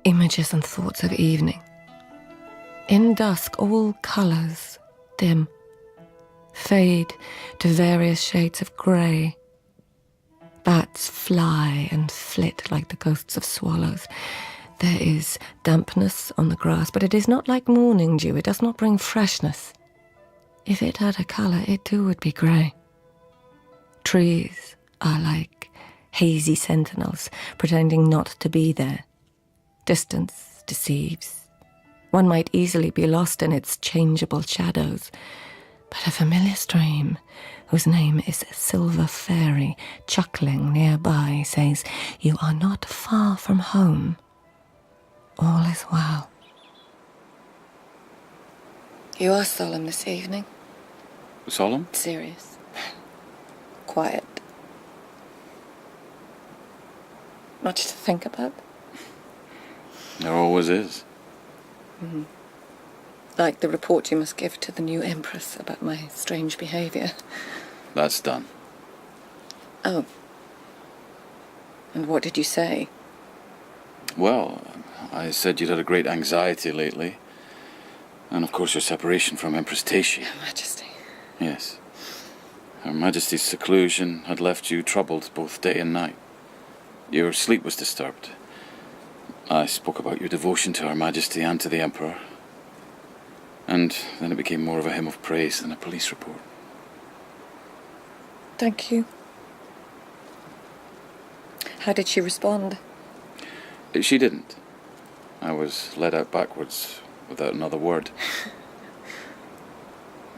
images and thoughts of evening. In dusk, all colours dim, fade to various shades of grey. Bats fly and flit like the ghosts of swallows. There is dampness on the grass, but it is not like morning dew. It does not bring freshness. If it had a colour, it too would be grey. Trees are like hazy sentinels, pretending not to be there. Distance deceives. One might easily be lost in its changeable shadows. But a familiar stream, whose name is Silver Fairy, chuckling nearby, says, "You are not far from home. All is well." You are solemn this evening. Solemn? Serious. Quiet. Much to think about. There always is. Mm-hmm. Like the report you must give to the new Empress about my strange behaviour. That's done. Oh. And what did you say? Well, I said you'd had a great anxiety lately. And of course your separation from Empress Teishi. Your Majesty. Yes. Her Majesty's seclusion had left you troubled both day and night. Your sleep was disturbed. I spoke about your devotion to Her Majesty and to the Emperor. And then it became more of a hymn of praise than a police report. Thank you. How did she respond? She didn't. I was led out backwards without another word.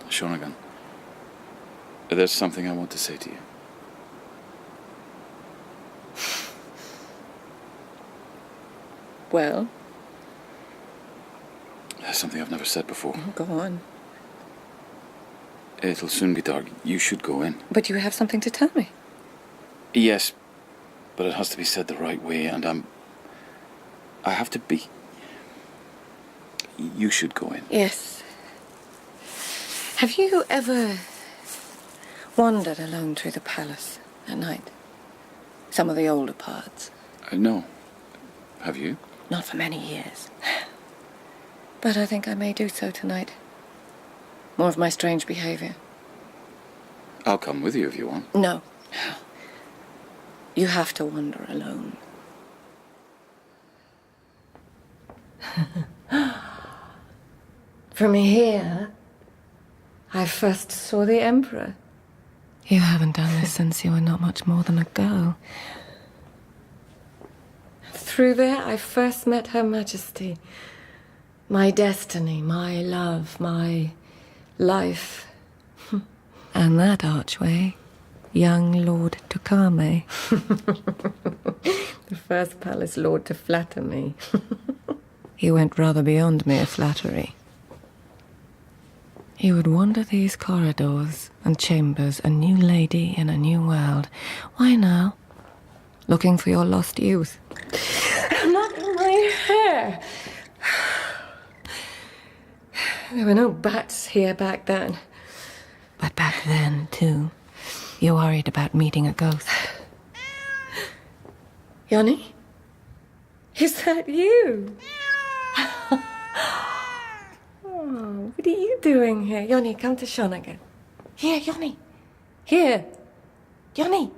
Shonagon, there's something I want to say to you. Well? Something I've never said before. Oh, go on. It'll soon be dark. You should go in. But you have something to tell me. Yes, but it has to be said the right way, and I have to be... You should go in. Yes. Have you ever wandered alone through the palace at night? Some of the older parts? No. Have you? Not for many years. But I think I may do so tonight. More of my strange behaviour. I'll come with you if you want. No. You have to wander alone. From here, I first saw the Emperor. You haven't done this since you were not much more than a girl. Through there, I first met Her Majesty. My destiny, my love, my life. And that archway, young Lord Tokame. The first palace lord to flatter me. He went rather beyond mere flattery. He would wander these corridors and chambers, a new lady in a new world. Why now? Looking for your lost youth. Not in my hair. There were no bats here back then. But back then, too, you worried about meeting a ghost. Yoni? Is that you? Oh, what are you doing here? Yoni, come to Shonagon. Here, Yoni. Here. Yoni.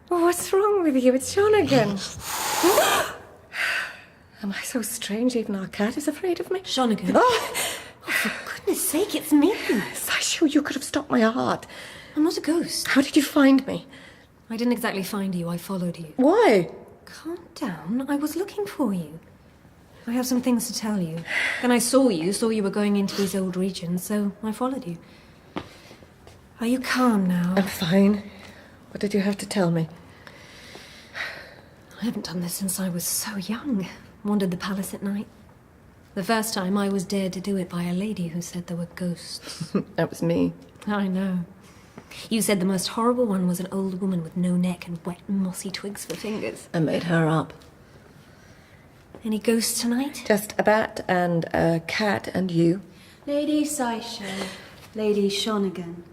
Oh, what's wrong with you? It's Shonagon. Am I so strange even our cat is afraid of me? Shonagon. Oh, for goodness sake, it's me. Saisho, you could have stopped my heart. I'm not a ghost. How did you find me? I didn't exactly find you, I followed you. Why? Calm down, I was looking for you. I have some things to tell you. Then I saw you were going into these old regions, so I followed you. Are you calm now? I'm fine. What did you have to tell me? I haven't done this since I was so young. Wandered the palace at night. The first time I was dared to do it by a lady who said there were ghosts. That was me. I know. You said the most horrible one was an old woman with no neck and wet, mossy twigs for fingers. I made her up. Any ghosts tonight? Just a bat and a cat and you. Lady Saisho, Lady Shonagon.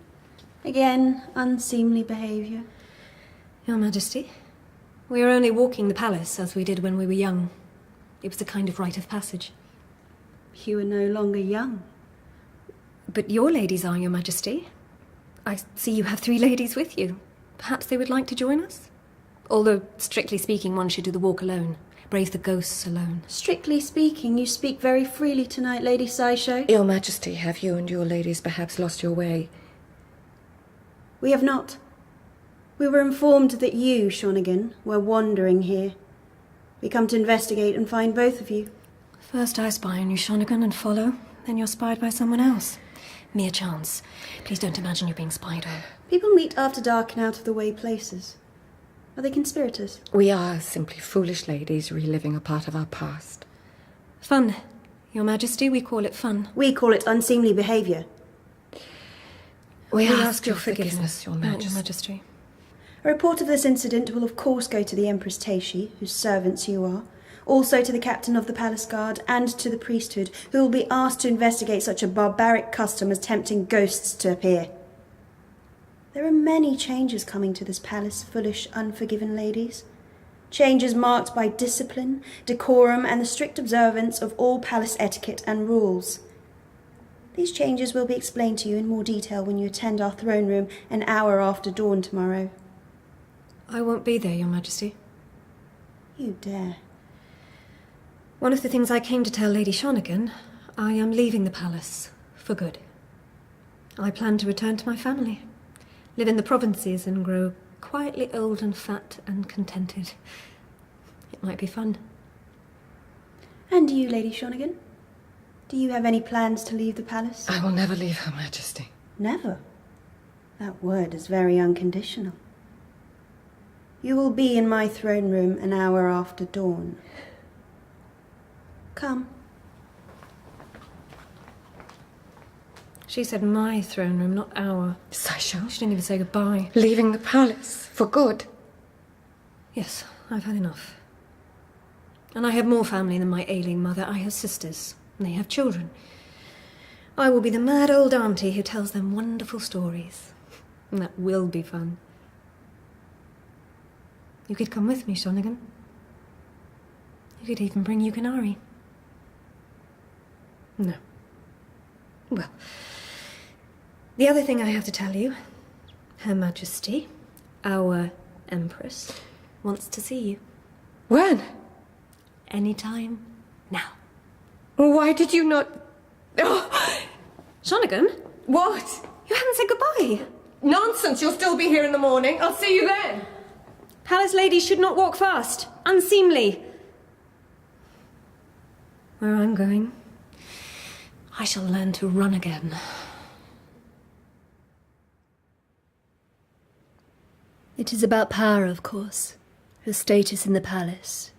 Again, unseemly behaviour. Your Majesty, we are only walking the palace as we did when we were young. It was a kind of rite of passage. You are no longer young. But your ladies are, Your Majesty. I see you have 3 ladies with you. Perhaps they would like to join us? Although, strictly speaking, one should do the walk alone. Brave the ghosts alone. Strictly speaking, you speak very freely tonight, Lady Saisho. Your Majesty, have you and your ladies perhaps lost your way? We have not. We were informed that you, Shonagon, were wandering here. We come to investigate and find both of you. First I spy on you, Shonagon, and follow. Then you're spied by someone else. Mere chance. Please don't imagine you're being spied on. People meet after dark in out-of-the-way places. Are they conspirators? We are simply foolish ladies reliving a part of our past. Fun. Your Majesty, we call it fun. We call it unseemly behaviour. We ask your forgiveness, Your Majesty. Your Majesty. A report of this incident will of course go to the Empress Teishi, whose servants you are, also to the captain of the palace guard and to the priesthood, who will be asked to investigate such a barbaric custom as tempting ghosts to appear. There are many changes coming to this palace, foolish, unforgiven ladies. Changes marked by discipline, decorum, and the strict observance of all palace etiquette and rules. These changes will be explained to you in more detail when you attend our throne room an hour after dawn tomorrow. I won't be there, Your Majesty. You dare. One of the things I came to tell Lady Shonagon, I am leaving the palace for good. I plan to return to my family, live in the provinces and grow quietly old and fat and contented. It might be fun. And you, Lady Shonagon? Do you have any plans to leave the palace? I will never leave Her Majesty. Never? That word is very unconditional. You will be in my throne room an hour after dawn. Come. She said my throne room, not our. Saisho, She didn't even say goodbye. leaving the palace for good. Yes, I've had enough. And I have more family than my ailing mother. I have sisters, and they have children. I will be the mad old auntie who tells them wonderful stories. And that will be fun. You could come with me, Shonagon. You could even bring Yukinari. No. Well, the other thing I have to tell you, Her Majesty, our Empress, wants to see you. When? Anytime now. Why did you not... Oh, Shonagon, what? you haven't said goodbye. Nonsense, you'll still be here in the morning. I'll see you then. Palace ladies should not walk fast. Unseemly. Where I'm going, I shall learn to run again. It is about power, of course. Her status in the palace.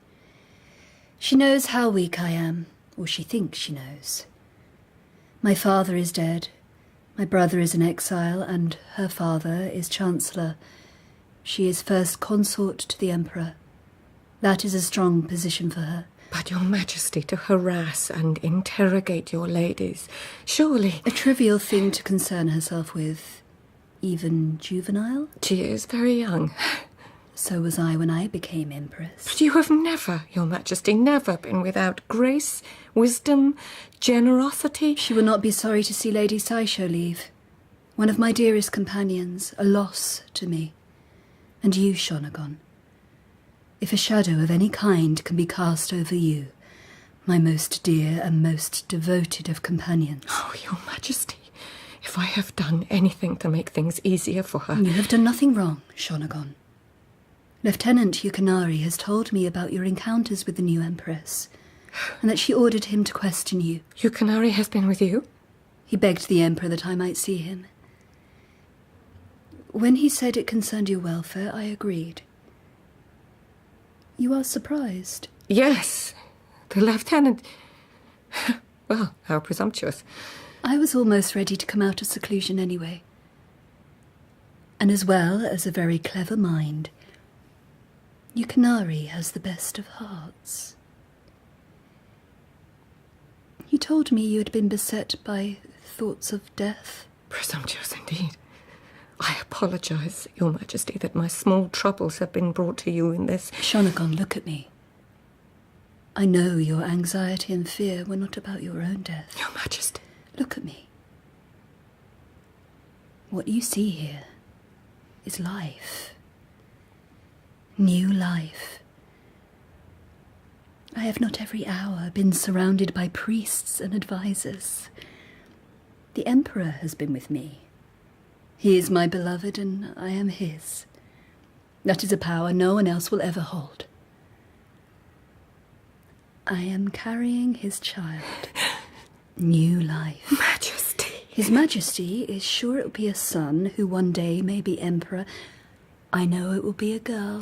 She knows how weak I am, or she thinks she knows. My father is dead. My brother is in exile, and her father is Chancellor. She is first consort to the Emperor. That is a strong position for her. But, Your Majesty, to harass and interrogate your ladies, surely... A trivial thing to concern herself with. Even juvenile? She is very young. So was I when I became Empress. But you have never, Your Majesty, never been without grace, wisdom, generosity. She will not be sorry to see Lady Saisho leave. One of my dearest companions, a loss to me. And you, Shonagon. If a shadow of any kind can be cast over you, my most dear and most devoted of companions. Oh, Your Majesty, if I have done anything to make things easier for her... You have done nothing wrong, Shonagon. Lieutenant Yukinari has told me about your encounters with the new Empress, and that she ordered him to question you. Yukinari has been with you? He begged the Emperor that I might see him. When he said it concerned your welfare, I agreed. You are surprised? Yes, the lieutenant... Well, how presumptuous. I was almost ready to come out of seclusion anyway. And as well as a very clever mind, Yukinari has the best of hearts. You told me you had been beset by thoughts of death. Presumptuous indeed. I apologize, Your Majesty, that my small troubles have been brought to you in this... Shonagon, look at me. I know your anxiety and fear were not about your own death. Your Majesty. Look at me. What you see here is life. New life. I have not every hour been surrounded by priests and advisors. The Emperor has been with me. He is my beloved and I am his. That is a power no one else will ever hold. I am carrying his child. New life. Majesty. His Majesty is sure it will be a son who one day may be Emperor. I know it will be a girl.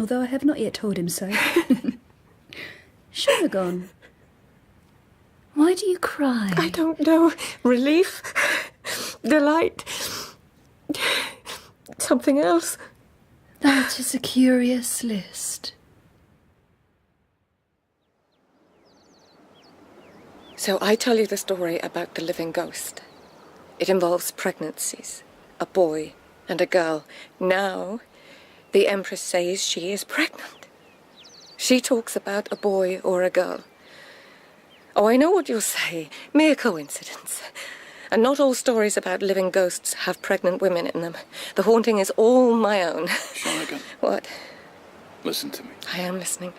Although I have not yet told him so. Shonagon, why do you cry? I don't know. Relief? Delight? Something else? That is a curious list. So I tell you the story about the living ghost. It involves pregnancies, a boy and a girl. Now, the Empress says she is pregnant. She talks about a boy or a girl. Oh, I know what you'll say. Mere coincidence. And not all stories about living ghosts have pregnant women in them. The haunting is all my own. Shonagon. What? Listen to me. I am listening.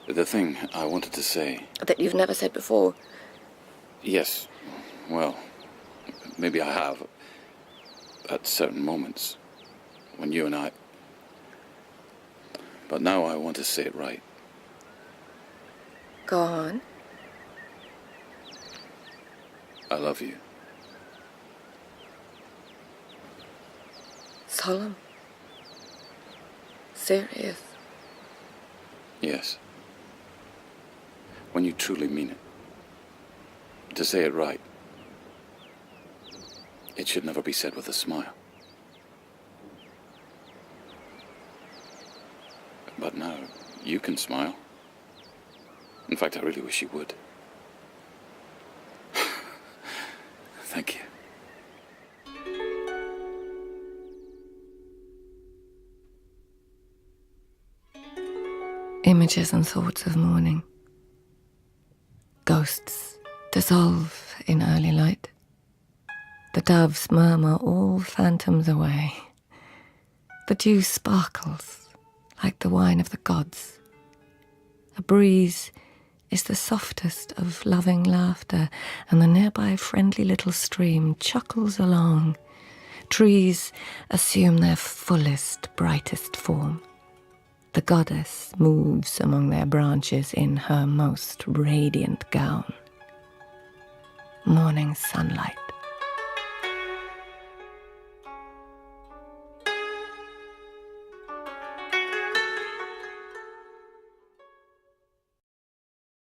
The thing I wanted to say... That you've never said before. Yes, well, maybe I have. At certain moments. When you and I... But now I want to say it right. Go on. I love you. Solemn. Serious. Yes. When you truly mean it. To say it right. It should never be said with a smile. But now, you can smile. In fact, I really wish you would. Thank you. Images and thoughts of morning. Ghosts dissolve in early light. The doves murmur all phantoms away. The dew sparkles like the wine of the gods. A breeze is the softest of loving laughter, and the nearby friendly little stream chuckles along. Trees assume their fullest, brightest form. The goddess moves among their branches in her most radiant gown. Morning sunlight